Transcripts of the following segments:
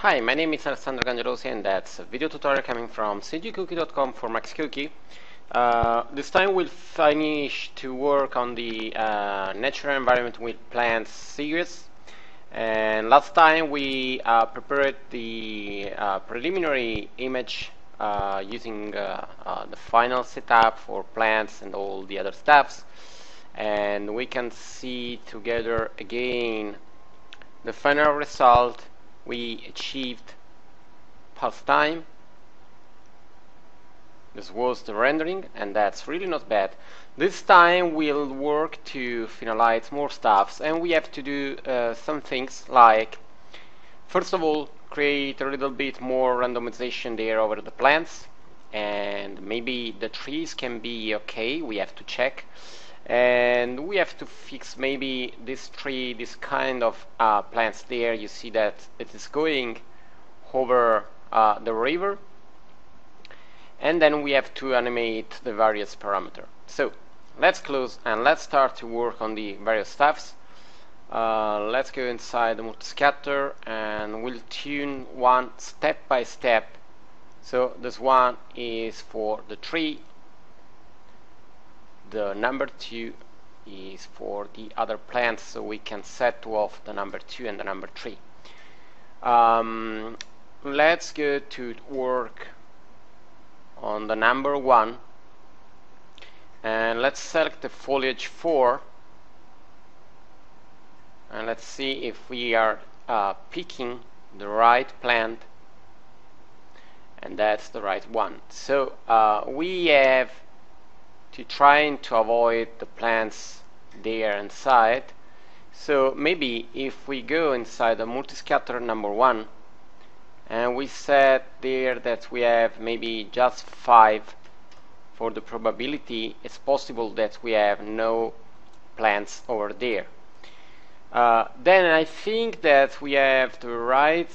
Hi, my name is Alessandro Gangelosi and that's a video tutorial coming from cgcookie.com for Max Cookie. This time we'll finish to work on the natural environment with plants series. And last time we prepared the preliminary image using the final setup for plants and all the other stuffs. And we can see together again the final result we achieved past time. This was the rendering, and that's really not bad. This time we'll work to finalize more stuffs, and we have to do some things like, first of all, create a little bit more randomization there over the plants, and maybe the trees can be okay, we have to check. And we have to fix maybe this tree, this kind of plants there. You see that it is going over the river, and then we have to animate the various parameters. So let's close and let's start to work on the various stuffs. Let's go inside the multiscatter and we'll tune one step by step. So this one is for the tree. The number 2 is for the other plants, so we can set off the number 2 and the number 3. Let's go to work on the number 1 and let's select the foliage 4 and let's see if we are picking the right plant, and that's the right one. So we have to trying to avoid the plants there inside. So maybe if we go inside the multiscatter number 1 and we set there that we have maybe just 5 for the probability, it's possible that we have no plants over there. Then I think that we have the right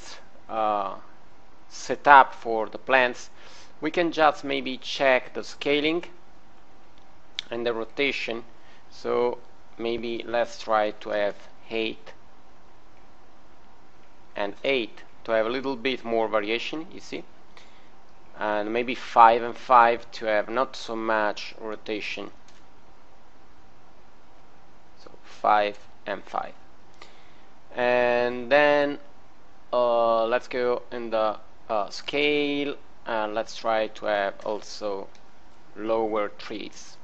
setup for the plants. We can just maybe check the scaling and the rotation. So maybe let's try to have 8 and 8 to have a little bit more variation, you see, and maybe 5 and 5 to have not so much rotation. So 5 and 5, and then let's go in the scale and let's try to have also lower trees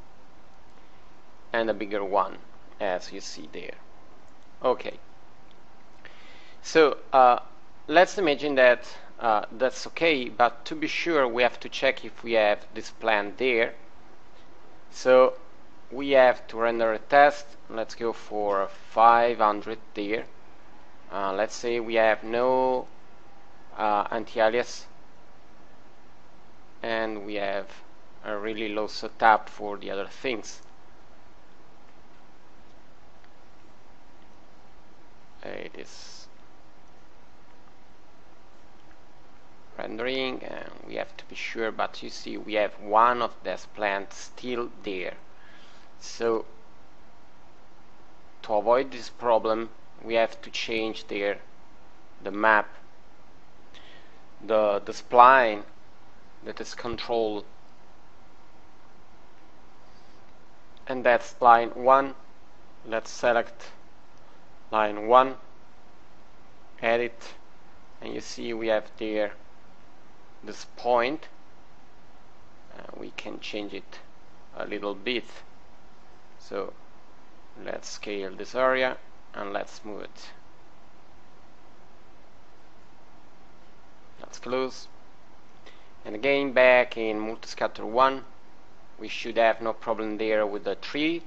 and a bigger one, as you see there. Okay, so let's imagine that that's okay, but to be sure we have to check if we have this plant there. So we have to render a test. Let's go for 500 there. Let's say we have no anti-alias and we have a really low setup for the other things. It is rendering and we have to be sure, but you see we have one of these plants still there. So to avoid this problem we have to change there the map, the spline that is controlled, and that's line 1. Let's select line 1, edit, and you see we have there this point. We can change it a little bit. So let's scale this area and let's move it. Let's close, and again back in multiscatter 1 we should have no problem there with the tree.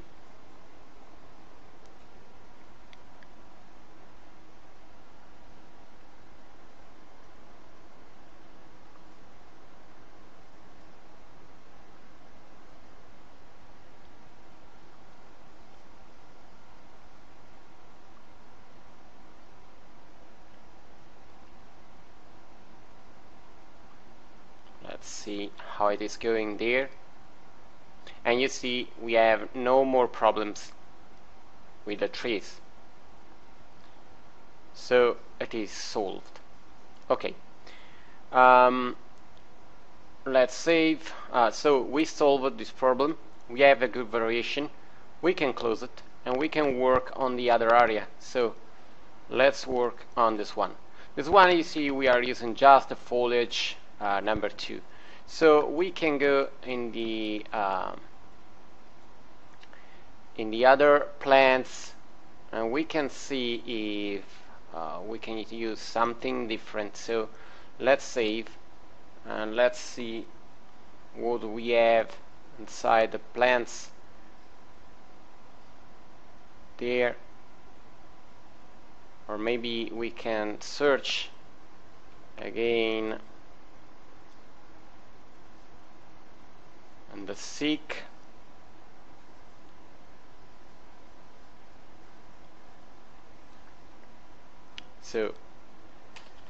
See how it is going there, and you see we have no more problems with the trees, so it is solved. Okay, let's save. So we solved this problem. We have a good variation. We can close it and we can work on the other area. So let's work on this one. This one, you see, we are using just the foliage number 2. So we can go in the other plants and we can see if we can use something different. So let's save and let's see what we have inside the plants there. Or maybe we can search again and the seek. So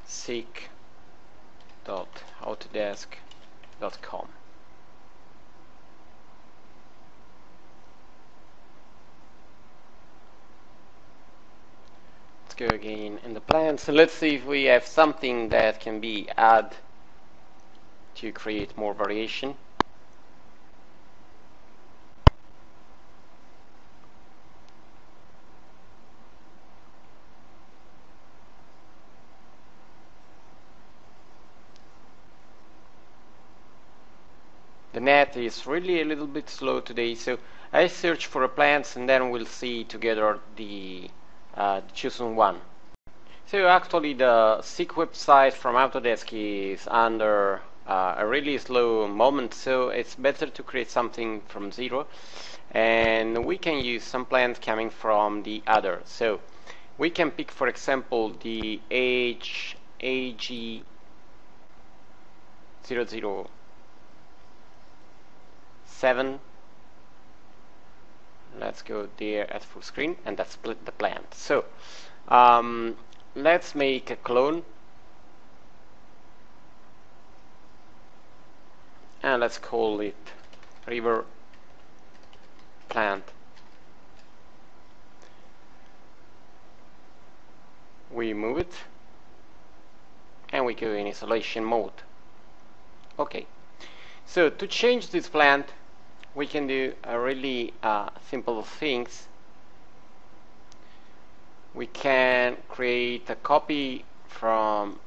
seek.autodesk.com. Let's go again in the plants and let's see if we have something that can be added to create more variation. The net is really a little bit slow today, so I search for a plants and then we'll see together the chosen one. So actually the Seek website from Autodesk is under a really slow moment, so it's better to create something from zero, and we can use some plants coming from the other. So we can pick, for example, the AG00 7. Let's go there at full screen and that's split the plant. So let's make a clone and let's call it river plant. We move it and we go in isolation mode. Okay, so to change this plant we can do a really simple things. We can create a copy from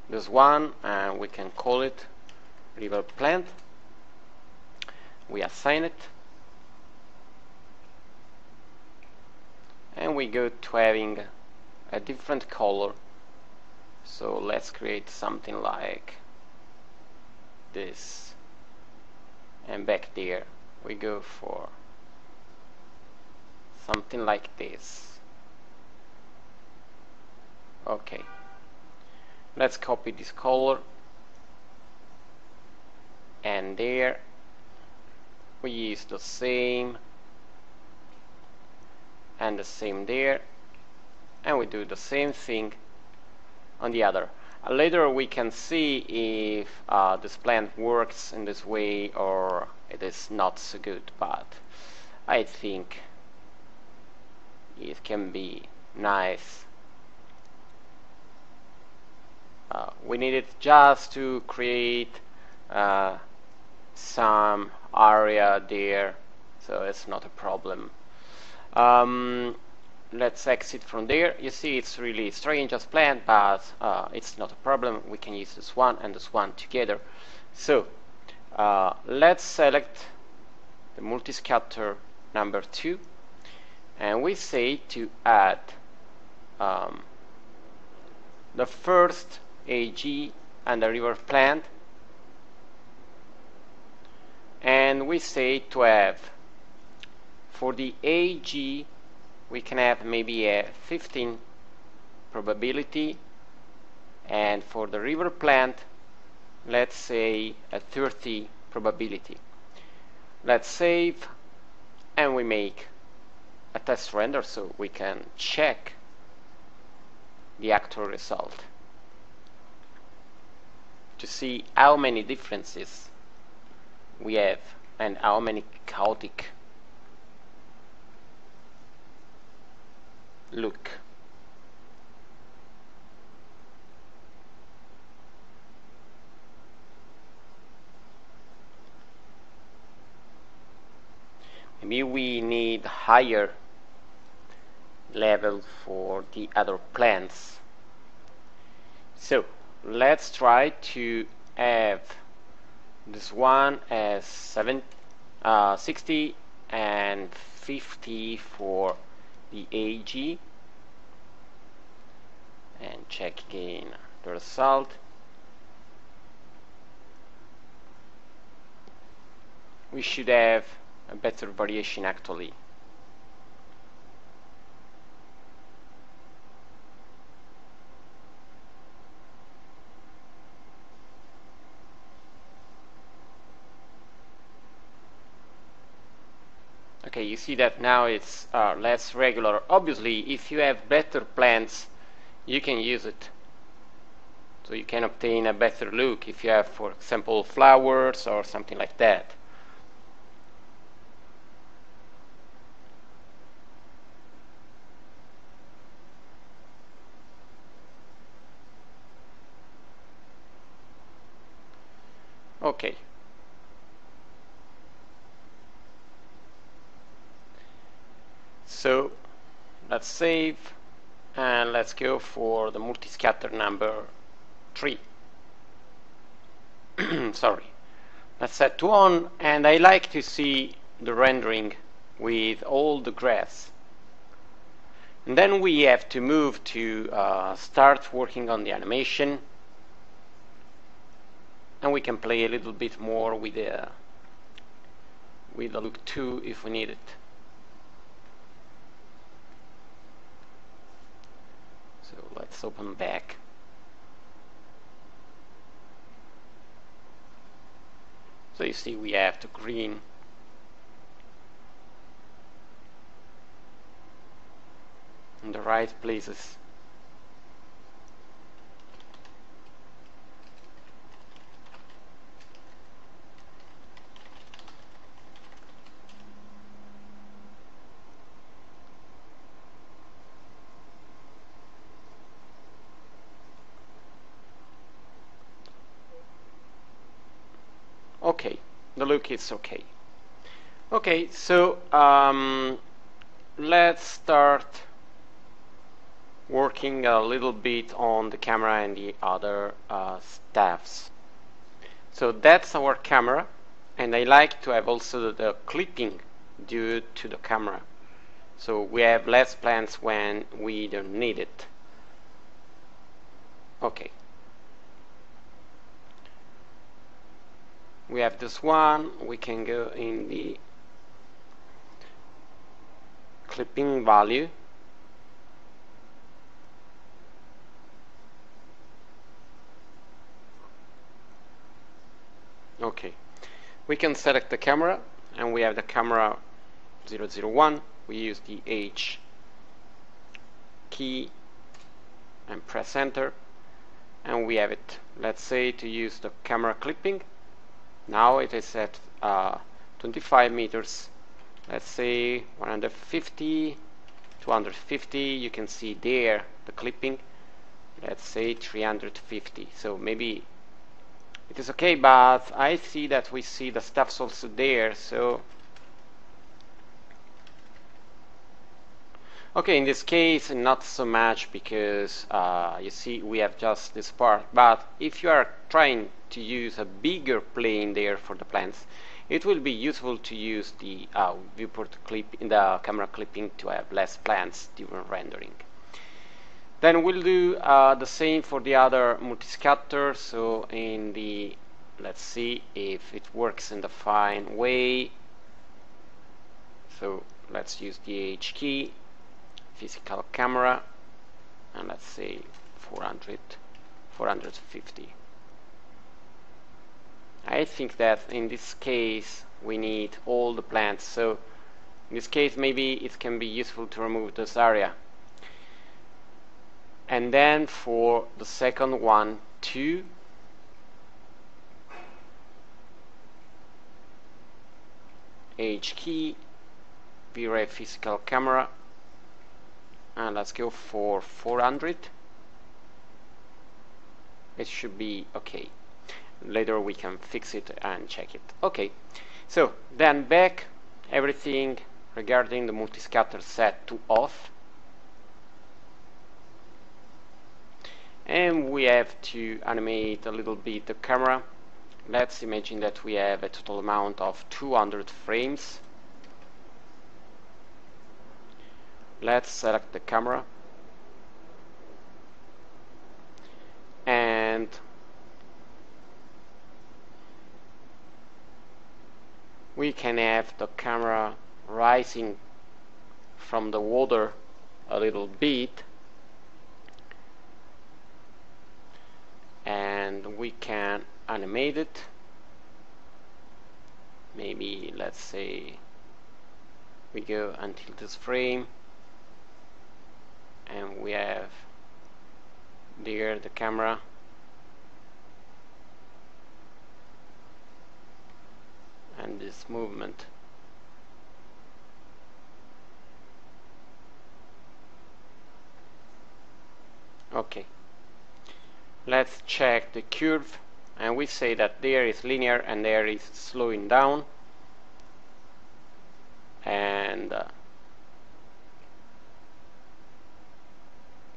this one and we can call it river plant. We assign it and we go to having a different color. So let's create something like this. And back there we go for something like this. Okay, let's copy this color and there we use the same and the same there, and we do the same thing on the other. Later we can see if this plant works in this way or it is not so good, but I think it can be nice. We need it just to create some area there, so it's not a problem. Let's exit from there. You see it's really strange as plant, but it's not a problem. We can use this one and this one together. So let's select the multi-scatter number 2 and we say to add the first AG and the river plant, and we say to have for the AG we can have maybe a 15 probability, and for the river plant let's say a 30 probability. Let's save and we make a test render so we can check the actual result to see how many differences we have and how many chaotic look. Maybe we need higher level for the other plants. So let's try to have this one as 60 and 50 for the AG, and check again the result. We should have a better variation actually. Okay, you see that now it's less regular. Obviously, if you have better plants, you can use it. So you can obtain a better look if you have, for example, flowers or something like that. Okay. So let's save and let's go for the multi-scatter number 3. Sorry. Let's set to on, and I like to see the rendering with all the grass. And then we have to move to start working on the animation, and we can play a little bit more with the look too if we need it. So let's open back. So you see we have the green in the right places. Okay, the look is okay. Okay, so let's start working a little bit on the camera and the other staffs. So that's our camera, and I like to have also the clipping due to the camera. So we have less plants when we don't need it. Okay. We have this one. We can go in the clipping value. Okay, we can select the camera, and we have the camera 001. We use the H key and press enter, and we have it. Let's say to use the camera clipping. Now it is at 25 meters. Let's say 150, 250. You can see there the clipping. Let's say 350. So maybe it is okay, but I see that we see the stuffs also there. So okay, in this case not so much, because you see we have just this part. But if you are trying to use a bigger plane there for the plants, it will be useful to use the viewport clip in the camera clipping to have less plants during rendering. Then we'll do the same for the other multi-scatter. So in the, let's see if it works in the fine way. So let's use the H key, physical camera, and let's say 400, 450. I think that in this case we need all the plants, so in this case maybe it can be useful to remove this area. And then for the second one, 2, H key, V-Ray physical camera, and let's go for 400. It should be okay. Later we can fix it and check it. Okay, so then back everything regarding the multiscatter set to off, and we have to animate a little bit the camera. Let's imagine that we have a total amount of 200 frames. Let's select the camera and we can have the camera rising from the water a little bit, and we can animate it. Maybe let's say we go until this frame and we have there the camera, and this movement. Okay, let's check the curve, and we say that there is linear and there is slowing down, and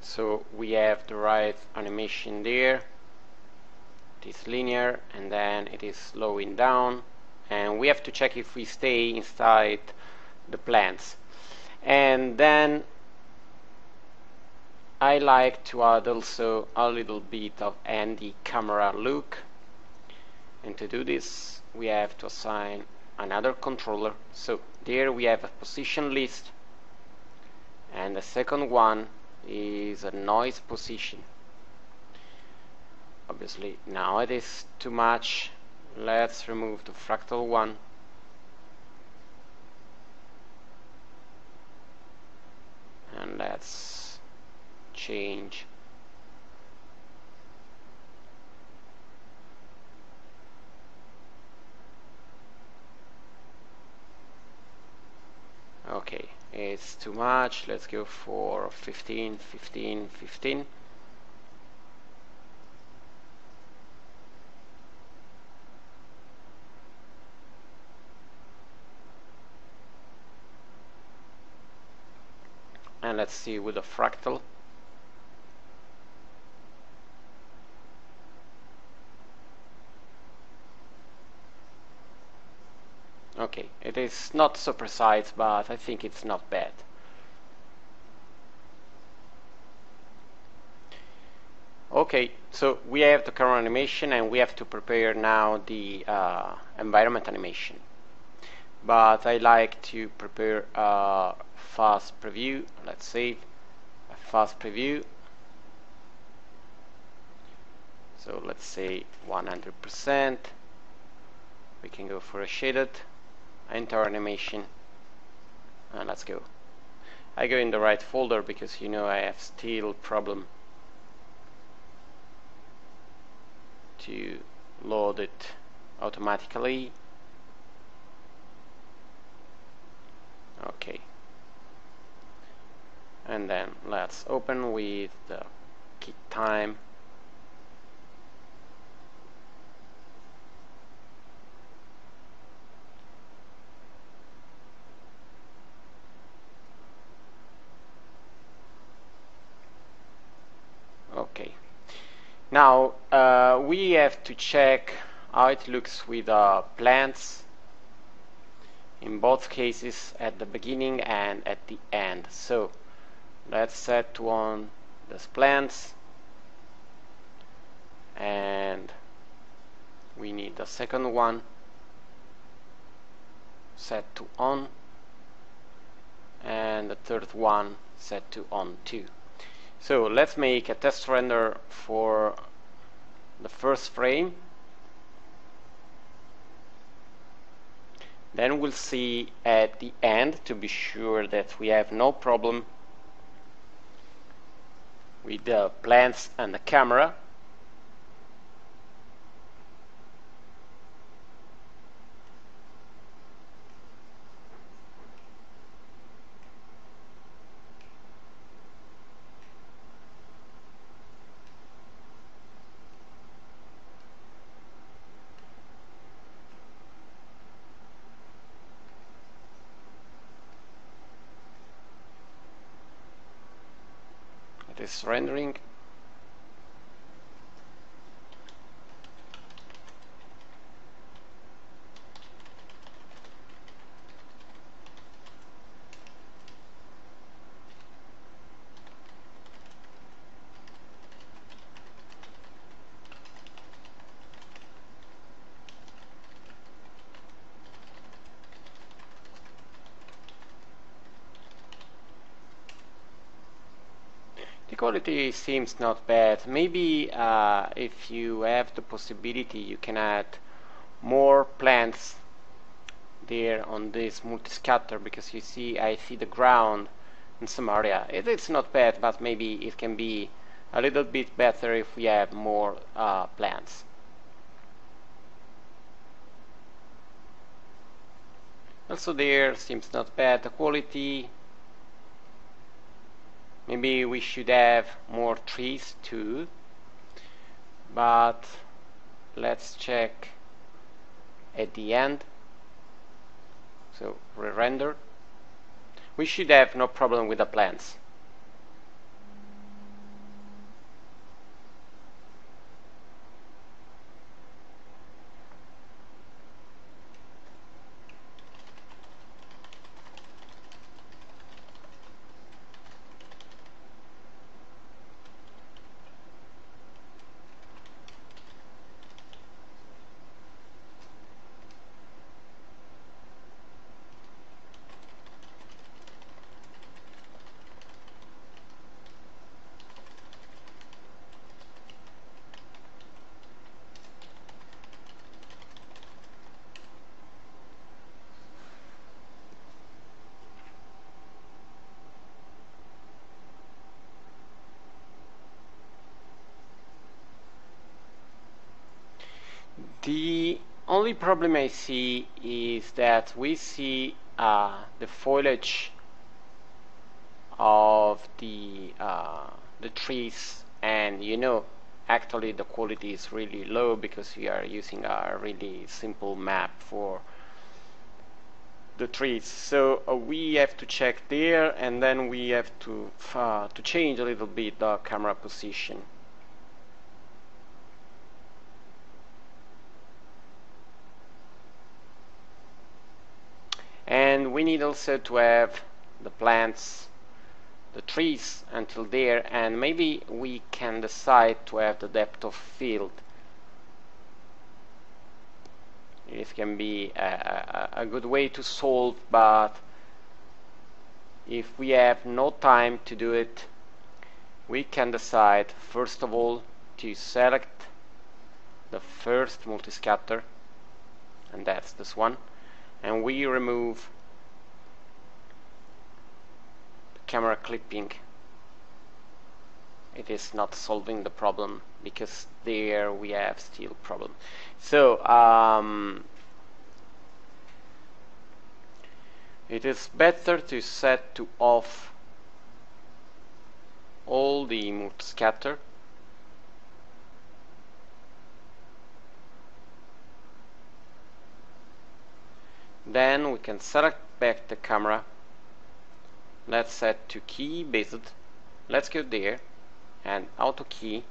so we have the right animation there. It is linear and then it is slowing down, and we have to check if we stay inside the plants. And then I like to add also a little bit of anti-camera look, and to do this we have to assign another controller. So there we have a position list, and the second one is a noise position. Obviously now it is too much. Let's remove the fractal one, and let's change okay, it's too much. Let's go for 15, 15, 15. And let's see with a fractal. Okay, it is not so precise, but I think it's not bad. Okay, so we have the camera animation and we have to prepare now the environment animation. But I like to prepare a fast preview. Let's save a fast preview. So let's say 100%. We can go for a shaded, enter animation, and let's go. I go in the right folder because you know I have still problem to load it automatically. Okay, and then let's open with the key time. Okay, now we have to check how it looks with plants in both cases, at the beginning and at the end. So let's set to on these plants, and we need the second one set to on, and the third one set to on too. So let's make a test render for the first frame. Then we'll see at the end to be sure that we have no problem with the plants and the camera. is rendering. The quality seems not bad. Maybe if you have the possibility, you can add more plants there on this multi-scatter, because you see, I see the ground in some area. It's not bad, but maybe it can be a little bit better if we have more plants. Also there seems not bad. The quality, maybe we should have more trees too, but let's check at the end. So re-render. We should have no problem with the plants. The only problem I see is that we see the foliage of the trees, and actually the quality is really low because we are using a really simple map for the trees. So we have to check there, and then we have to change a little bit the camera position. And we need also to have the plants, the trees until there, and maybe we can decide to have the depth of field. It can be a good way to solve, but if we have no time to do it, we can decide first of all to select the first multi-scatter, and that's this one, and we remove the camera clipping. It is not solving the problem because there we have still problem. So it is better to set to off all the multi-scatter. Then we can select back the camera. Let's set to key based. Let's go there and auto key,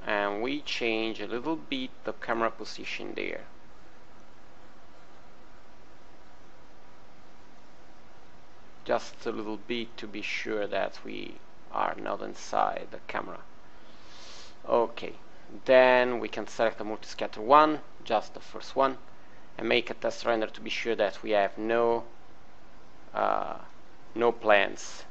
and we change a little bit the camera position there. Just a little bit to be sure that we are not inside the camera. Okay, then we can select the multi-scatter one, just the first one, and make a test render to be sure that we have no plants.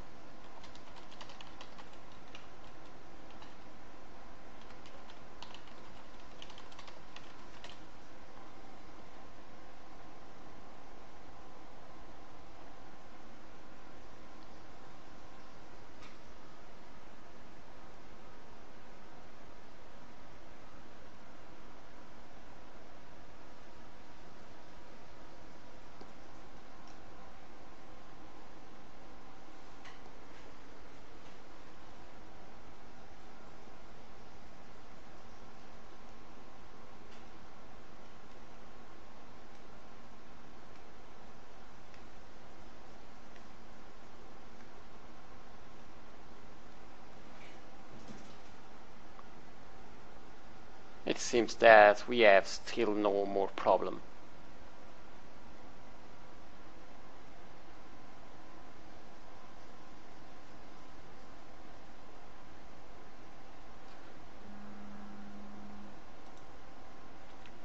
seems that we have still no more problem.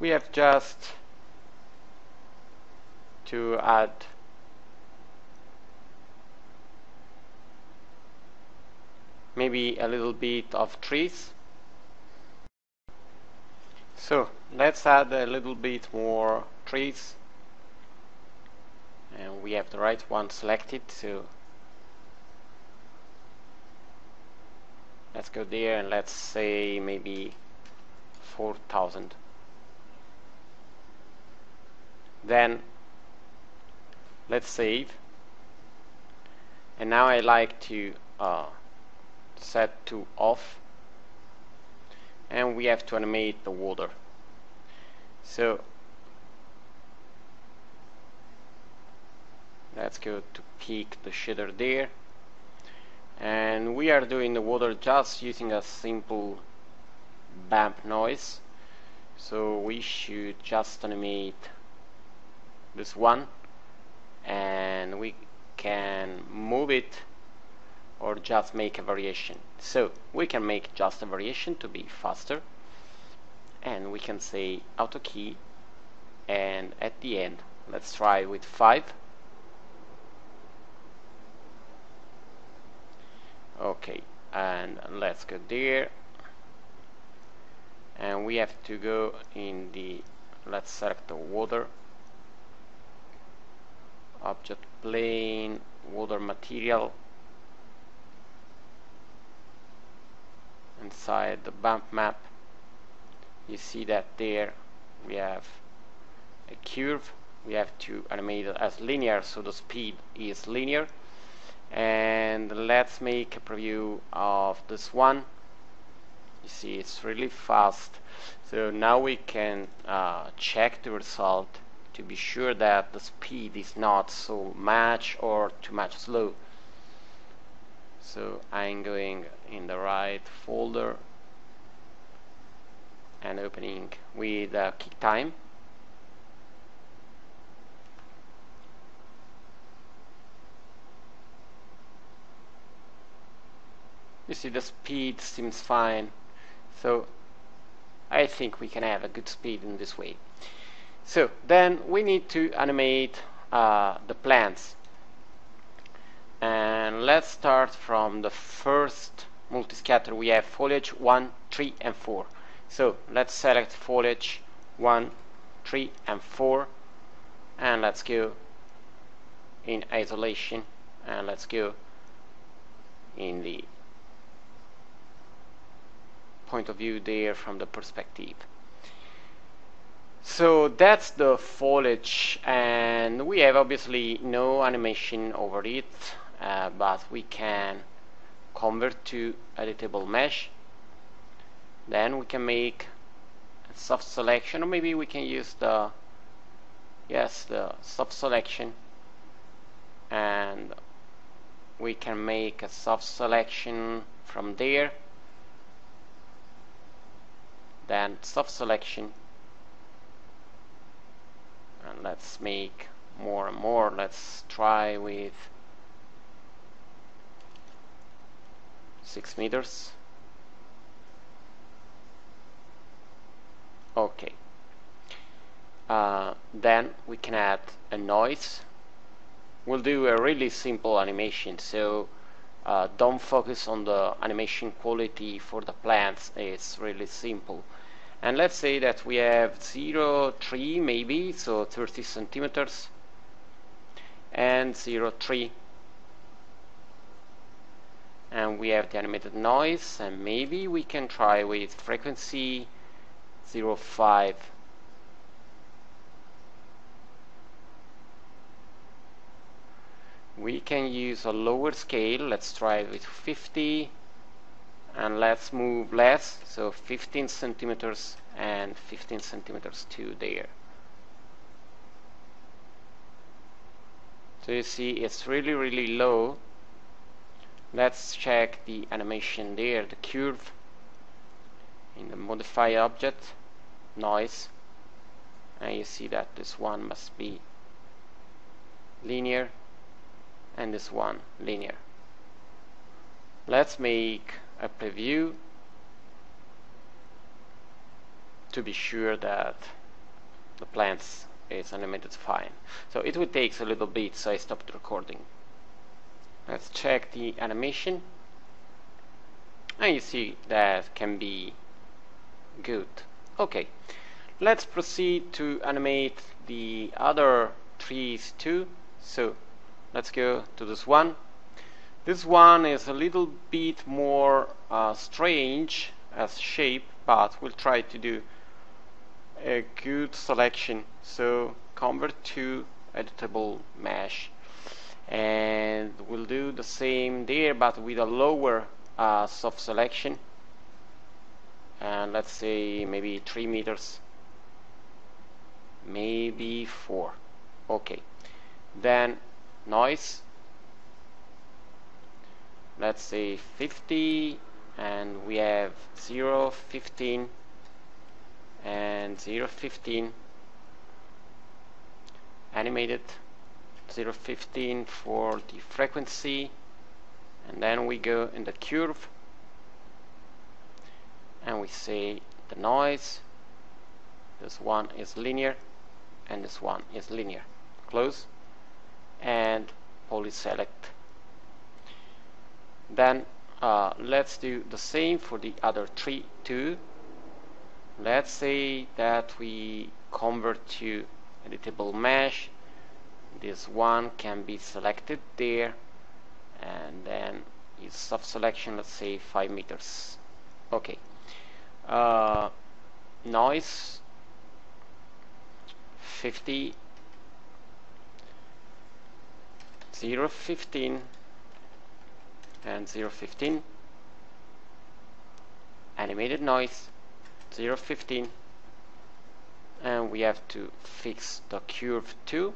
We have just to add maybe a little bit of trees. So let's add a little bit more trees, and we have the right one selected, so let's go there and let's say maybe 4,000. Then let's save, and now I like to set to off, and we have to animate the water. So let's go to pick the shader there, and we are doing the water just using a simple bump noise, so we should just animate this one, and we can move it or just make a variation. So we can make just a variation to be faster, and we can say auto key, and at the end let's try with 5. Okay, and let's go there, and we have to go in the, let's select the water object plane, water material, inside the bump map. You see that there we have a curve. We have to animate it as linear, so the speed is linear. And let's make a preview of this one. You see it's really fast, so now we can check the result to be sure that the speed is not so much or too much slow. So I'm going in the right folder and opening with kick time. You see the speed seems fine, so I think we can have a good speed in this way. So then we need to animate the plants, and let's start from the first multiscatter. We have foliage 1, 3 and 4. So let's select foliage 1, 3 and 4, and let's go in isolation, and let's go in the point of view there from the perspective. So that's the foliage, and we have obviously no animation over it, but we can convert to editable mesh. Then we can make a soft selection, or maybe we can use the soft selection, and we can make a soft selection from there, then soft selection, and let's make more and more. Let's try with 6 meters. Okay, then we can add a noise. We'll do a really simple animation, so don't focus on the animation quality for the plants. It's really simple. And let's say that we have 0.3 maybe, so 30 centimeters, and 0.3, and we have the animated noise, and maybe we can try with frequency 0.5. We can use a lower scale. Let's try it with 50, and let's move less, so 15 centimeters and 15 centimeters to there. So you see it's really low. Let's check the animation there, the curve in the modify object, noise, and you see that this one must be linear and this one linear. Let's make a preview to be sure that the plants is animated fine. So it will take a little bit, so I stopped recording. Let's check the animation, and you see that can be good. Okay, let's proceed to animate the other trees too. So let's go to this one. This one is a little bit more strange as shape, but we'll try to do a good selection. So convert to editable mesh, and we'll do the same there, but with a lower soft selection, and let's say maybe 3 meters, maybe 4. Okay, then noise, let's say 50, and we have 0, 15 and 0, 15, animated 0, 15 for the frequency, and then we go in the curve and we say the noise, this one is linear and this one is linear, close, and polyselect. Then let's do the same for the other tree too. Let's say that we convert to editable mesh. This one can be selected there, and then use soft selection, let's say 5 meters. Okay, noise 50, 0, 15 and 0, 15, animated noise 0, 15, and we have to fix the curve too,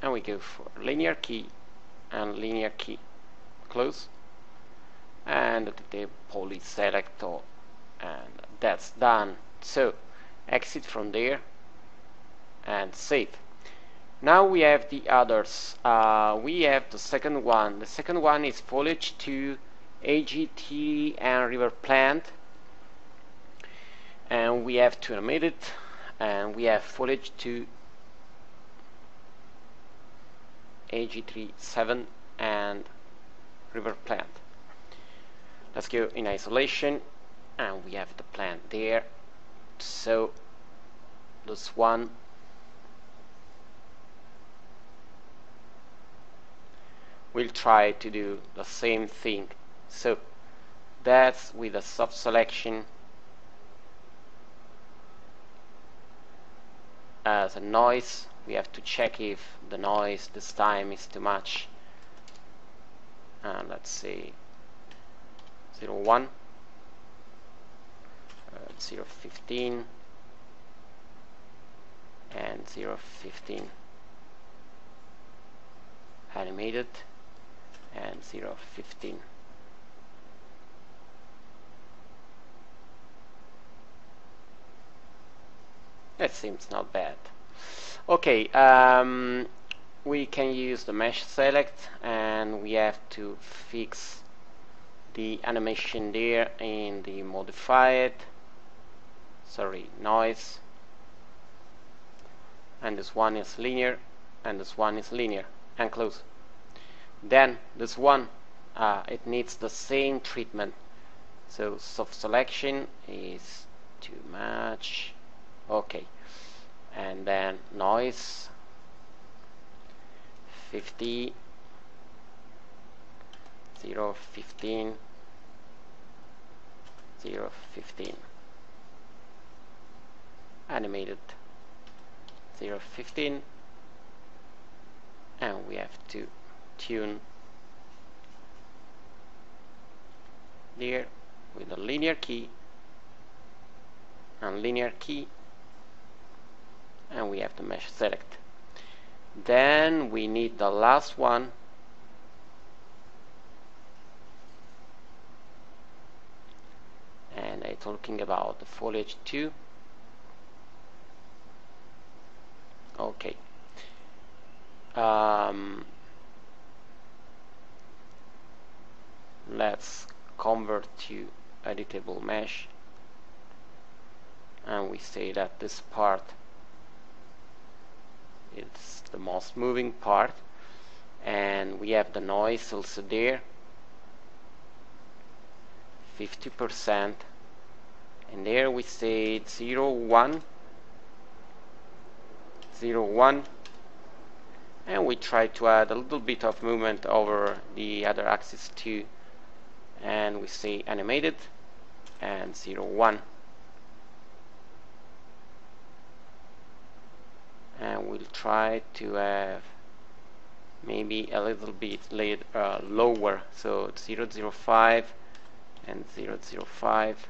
and we go for linear key and linear key, close, and the polyselect, and that's done. So exit from there and save. Now we have the others. We have the second one. The second one is foliage to AGT and river plant, and we have to animate it, and we have foliage to AG3 7 and river plant. Let's go in isolation, and we have the plant there. So this one, we'll try to do the same thing. So that's with a soft selection as a noise. We have to check if the noise this time is too much, and let's say 0, 1, 0, 15 and 0, 15, animated and 0, 15. That seems not bad. Okay, we can use the mesh select, and we have to fix the animation there in the modified, noise, and this one is linear and this one is linear, and close. Then this one, it needs the same treatment, so soft selection is too much. Okay, and then noise 50, 0, 15, 0, 15, animated 0, 15, and we have to tune there with a linear key and linear key, and we have to mesh select. Then we need the last one, talking about the foliage too. Okay. Let's convert to editable mesh, and we say that this part is the most moving part, and we have the noise also there, 50%, and there we say 0, 1, 0, 1, and we try to add a little bit of movement over the other axis too, and we say animated and 0, 1, and we'll try to have maybe a little bit lower, so 0, 0, 5 and 0, 0, 5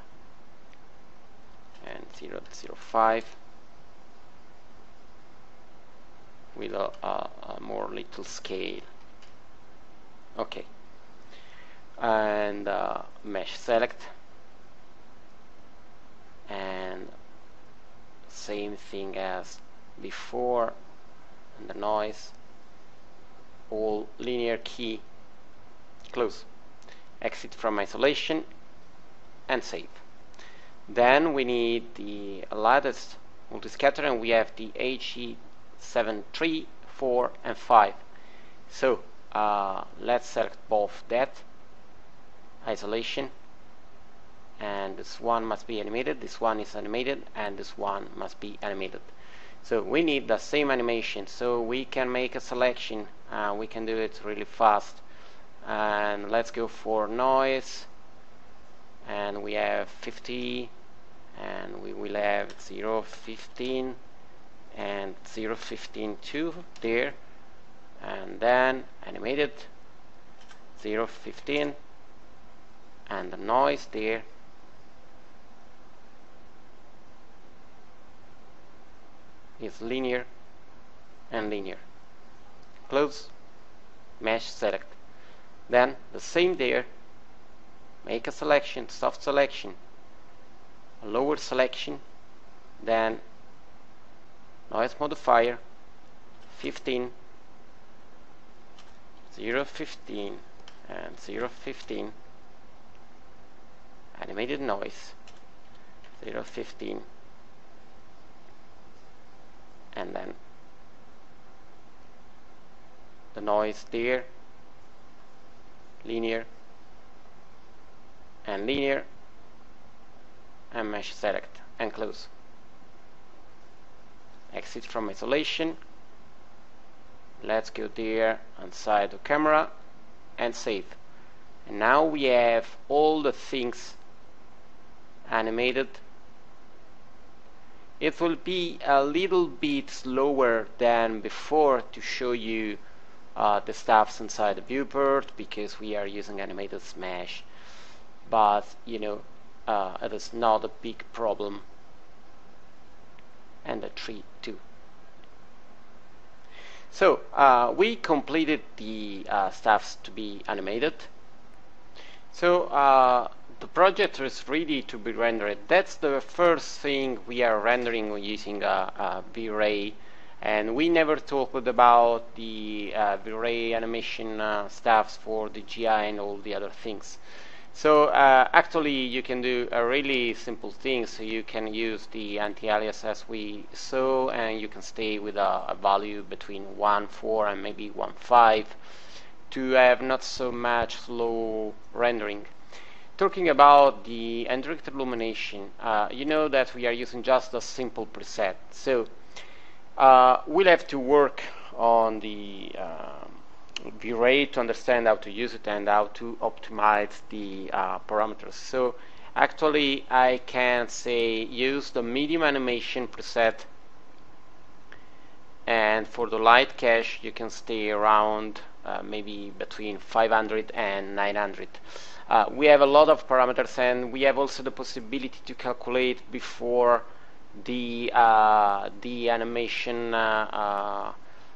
and 0, 0, 5 with a more little scale. Okay, and mesh select, and same thing as before, and the noise, all linear key, close, exit from isolation and save. Then we need the lattice multiscatter, and we have the HE7, 3, 4 and 5. So let's select both that, isolation, and this one must be animated, this one is animated, and this one must be animated. So we need the same animation, so we can make a selection. We can do it really fast, and let's go for noise, and we have 50, and we will have 0, 15 and 0, 15 too there, and then animated 0, 15, and the noise there is linear and linear. Close, mesh select. Then the same there, make a selection, soft selection, a lower selection, then noise modifier 15, 0, 15 and 0, 15, animated noise 0, 15, and then the noise there, linear and linear, and mesh select and close. Exit from isolation, let's go there inside the camera and save. And now we have all the things animated. It will be a little bit slower than before to show you the stuffs inside the viewport, because we are using animated mesh, but you know, it is not a big problem, and the tree too. So we completed the stuffs to be animated, so the project is ready to be rendered. That's the first thing we are rendering using a V-Ray, and we never talked about the V-Ray animation stuffs for the GI and all the other things. So actually you can do a really simple thing. So you can use the anti-alias as we saw, and you can stay with a value between 1.4 and maybe 1.5 to have not so much slow rendering. Talking about the undirected illumination, you know that we are using just a simple preset. So we'll have to work on the V-Ray to understand how to use it and how to optimize the parameters. So actually I can say use the medium animation preset, and for the light cache you can stay around maybe between 500 and 900. We have a lot of parameters, and we have also the possibility to calculate before the animation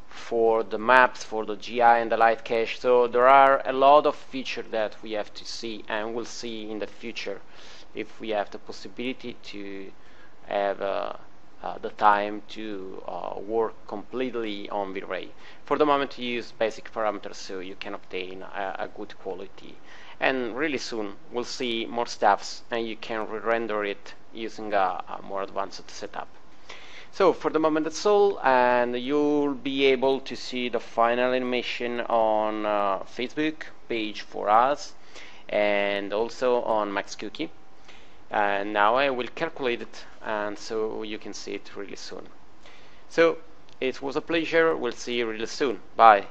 for the maps, for the GI and the light cache. So there are a lot of features that we have to see and we'll see in the future if we have the possibility to have the time to work completely on V-Ray. For the moment we use basic parameters so you can obtain a good quality, and really soon we'll see more stuffs and you can re-render it using a more advanced setup. So for the moment that's all, and you'll be able to see the final animation on Facebook page for us and also on MaxCookie. And now I will calculate it, and so you can see it really soon. So it was a pleasure. We'll see you really soon. Bye.